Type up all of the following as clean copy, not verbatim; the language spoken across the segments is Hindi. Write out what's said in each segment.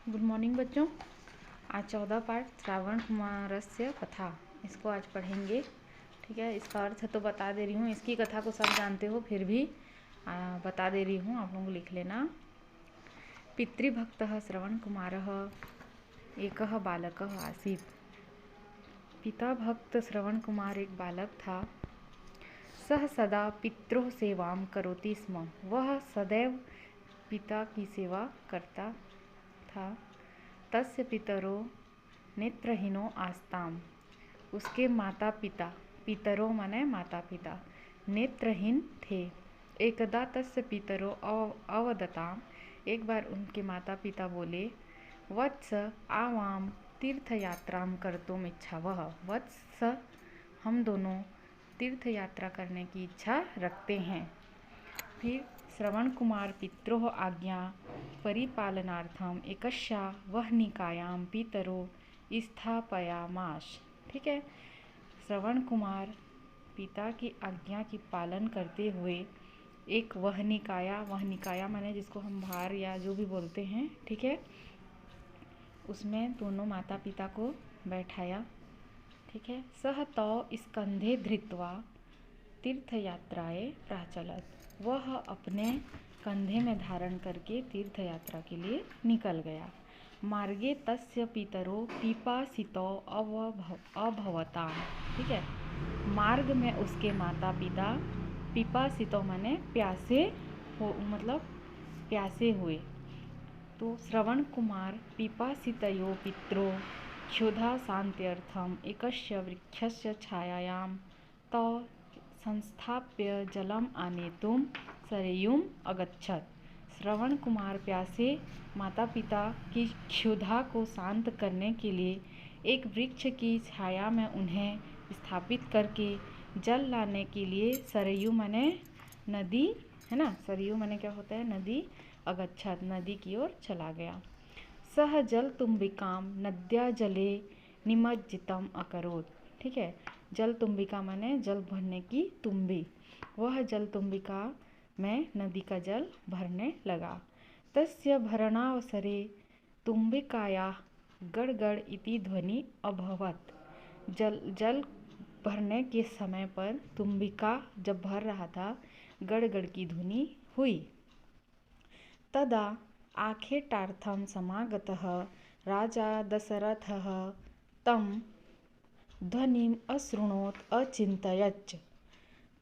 गुड मॉर्निंग बच्चों। आज 14 पाठ श्रावण कुमारस्य कथा, इसको आज पढ़ेंगे। ठीक है, इसका अर्थ तो बता दे रही हूँ, इसकी कथा को सब जानते हो, फिर भी बता दे रही हूँ, आप लोगों को लिख लेना। पितृभक्तः श्रवण कुमारः एकः बालकः आसीत्। पिता भक्त श्रवण कुमार एक बालक था। सह सदा पित्रोः सेवां करोति स्म। वह सदैव पिता की सेवा करता था। तस्य पितरो नेत्रहीनो आस्ताम। उसके माता पिता, पितरो माने माता पिता, नेत्रहीन थे। एकदा तस्य पितरो अवदताम। एक बार उनके माता पिता बोले, वत्स आवाम तीर्थयात्रां कर्तुम इच्छावः। वत्स, हम दोनों तीर्थ यात्रा करने की इच्छा रखते हैं। फिर श्रवण कुमार पित्रोः आज्ञा परिपालनार्थम एकस्या वह्निकायां पितरो स्थापयामास। ठीक है, श्रवण कुमार पिता की आज्ञा की पालन करते हुए एक वह्निकाया माने जिसको हम भार या जो भी बोलते हैं, ठीक है, उसमें दोनों माता पिता को बैठाया। ठीक है, सह तौ स्कंधे धृत्वा तीर्थयात्राए प्राचलत। वह अपने कंधे में धारण करके तीर्थ यात्रा के लिए निकल गया। मार्गे तस्य पितरो पिपासितो अभवताम। ठीक है, मार्ग में उसके माता पिता पिपासितो माने प्यासे हो, मतलब प्यासे हुए। तो श्रवण कुमार पिपासितयो पित्रो क्षुधा शान्त्यर्थम एकस्य वृक्षस्य छायायां तौ संस्थाप्य जलम आनेतुम सरयूम अगच्छत। श्रवण कुमार प्यासे माता पिता की क्षुधा को शांत करने के लिए एक वृक्ष की छाया में उन्हें स्थापित करके जल लाने के लिए सरयू माने नदी है ना, सरयू माने क्या होता है, नदी, अगच्छत नदी की ओर चला गया। सह जल तुम्बिकाम नद्या जले निमज्जितम अकरोत। ठीक है, जल तुम्बिका माने जल भरने की तुम्बी। वह जल तुम्बिका में नदी का जल भरने लगा। तस्य भरणावसरे तुम्बिकाया गड़गड़ इति ध्वनि अभवत। जल भरने के समय पर तुम्बिका जब भर रहा था, गड़गड़ की ध्वनि हुई। तदा आखेटार्थम समागतः राजा दशरथः तम ध्वनिम अशृणोत अचिंतयच्च।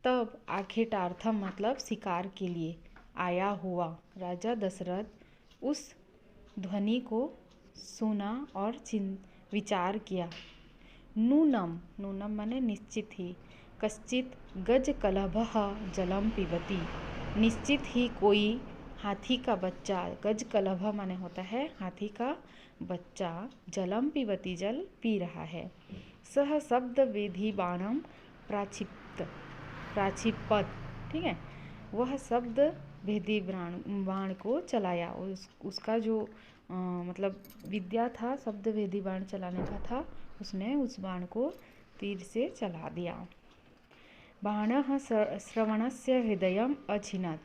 तब आखेटार्थम मतलब शिकार के लिए आया हुआ राजा दशरथ उस ध्वनि को सुना और विचार किया। नूनम, नूनम माने निश्चित ही, कश्चित गजकलभः जलम पिबति। निश्चित ही कोई हाथी का बच्चा, गजकलभ माने होता है हाथी का बच्चा, जलम पिबति जल पी रहा है। सह शब्द वेधी बाणम प्राक्षिपत। ठीक है, वह शब्द भेदी बाण को चलाया। उसका जो मतलब विद्या था, शब्द भेदी बाण चलाने का था, उसने उस बाण को तीर से चला दिया। बाणः श्रवणस्य हृदयम अछिनत।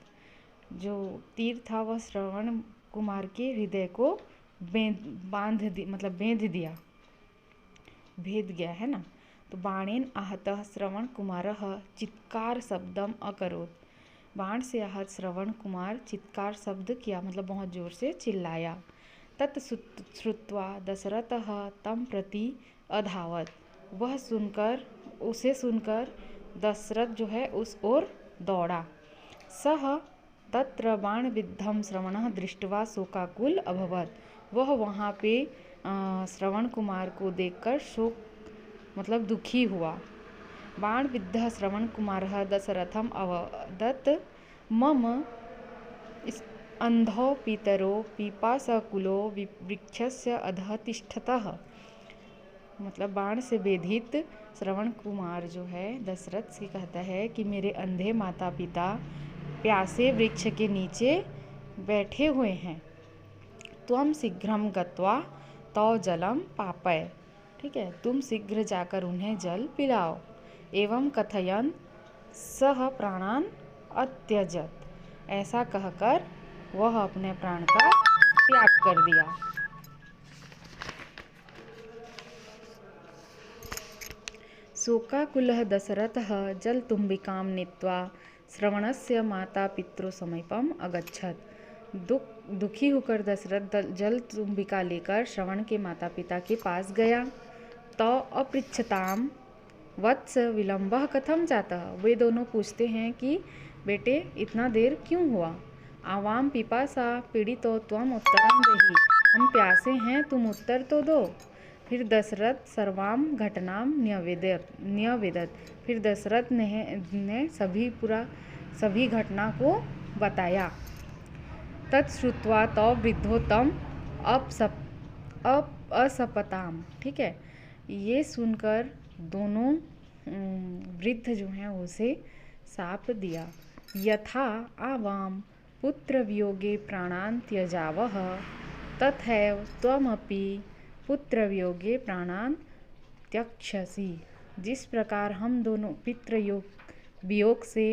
जो तीर था वह श्रवण कुमार के हृदय को बेंध दिया, भेद गया है ना। तो बाणेन आहतः श्रवण कुमारः चित्कार शब्दम अकरोत्। बाण से आहत श्रवण कुमार चित्कार शब्द किया, मतलब बहुत जोर से चिल्लाया। तत् श्रुत्वा दशरथः तम प्रति अधावत। वह उसे सुनकर दशरथ जो है उस ओर दौड़ा। सह तत्र बाणविद्धं श्रवणः दृष्ट्वा शोकाकुल अभवत। वह वहाँ पे श्रवण कुमार को देखकर शोक मतलब दुखी हुआ। बाणविद्धः श्रवण कुमारः दशरथम अवदत् मम अंधौ पितरो पिपासकुलो वृक्षस्य अधः तिष्ठतः। मतलब बाण से वेधित श्रवण कुमार जो है दशरथ से कहता है कि मेरे अंधे माता पिता प्यासे वृक्ष के नीचे बैठे हुए हैं। त्वं शीघ्रं गत्वा तौ जलम पापय। ठीक है, तुम शीघ्र जाकर उन्हें जल पिलाओ। एवं कथयन सह प्राणान अत्यजत। ऐसा कहकर वह अपने प्राण का त्याग कर दिया। शोकाकुलः दशरथः जलतुम्बिकां नीत्वा श्रवणस्य माता पितृसमीपम् अगच्छत्। दुखी होकर दशरथ जलतुम्बिका लेकर श्रवण के माता पिता के पास गया। तो अपृच्छताम वत्स विलंबः कथम जातः। वे दोनों पूछते हैं कि बेटे इतना देर क्यों हुआ। आवाम पिपासा पीड़ितो त्वम उत्तरम देहि। हम प्यासे हैं, तुम उत्तर तो दो। फिर दशरथ सर्वाम घटनाम न्यवेदत। फिर दशरथ ने सभी घटना को बताया। तत्श्रुत्वा तो वृद्धो तम असपताम। ठीक है, ये सुनकर दोनों वृद्ध जो हैं उसे शाप दिया। यथा आवाम पुत्र वियोगे प्राणान् त्यजावः तथैव त्वमपि पुत्र वियोगे प्राणान् त्यक्ष्यसि। जिस प्रकार हम दोनों वियोग से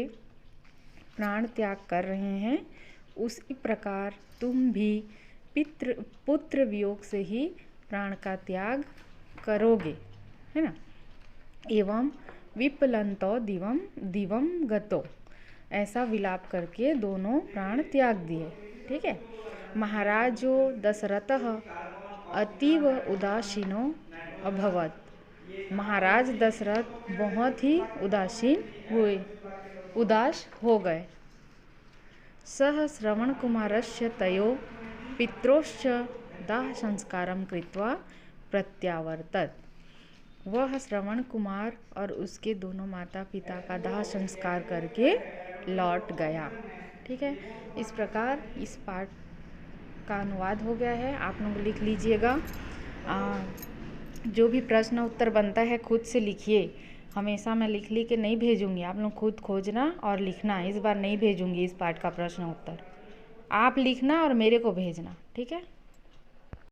प्राण त्याग कर रहे हैं, उसी प्रकार तुम भी पुत्र वियोग से ही प्राण का त्याग करोगे, है ना। एवं विपलंतो दिवम गतो। ऐसा विलाप करके दोनों प्राण त्याग दिए। ठीक है। महाराजो दशरथः अतीव उदासीनो अभवत्। महाराज दशरथ बहुत ही उदास हो गए। सह श्रवण कुमारस्य तयो पित्रोश्च दाह संस्कारं कृत्वा प्रत्यावर्तत। वह श्रवण कुमार और उसके दोनों माता पिता का दाह संस्कार करके लौट गया। ठीक है, इस प्रकार इस पाठ का अनुवाद हो गया है। आप लोग लिख लीजिएगा। जो भी प्रश्न उत्तर बनता है खुद से लिखिए। हमेशा मैं लिख के नहीं भेजूंगी, आप लोग खुद खोजना और लिखना। इस बार नहीं भेजूंगी इस पाठ का प्रश्न उत्तर, आप लिखना और मेरे को भेजना। ठीक है।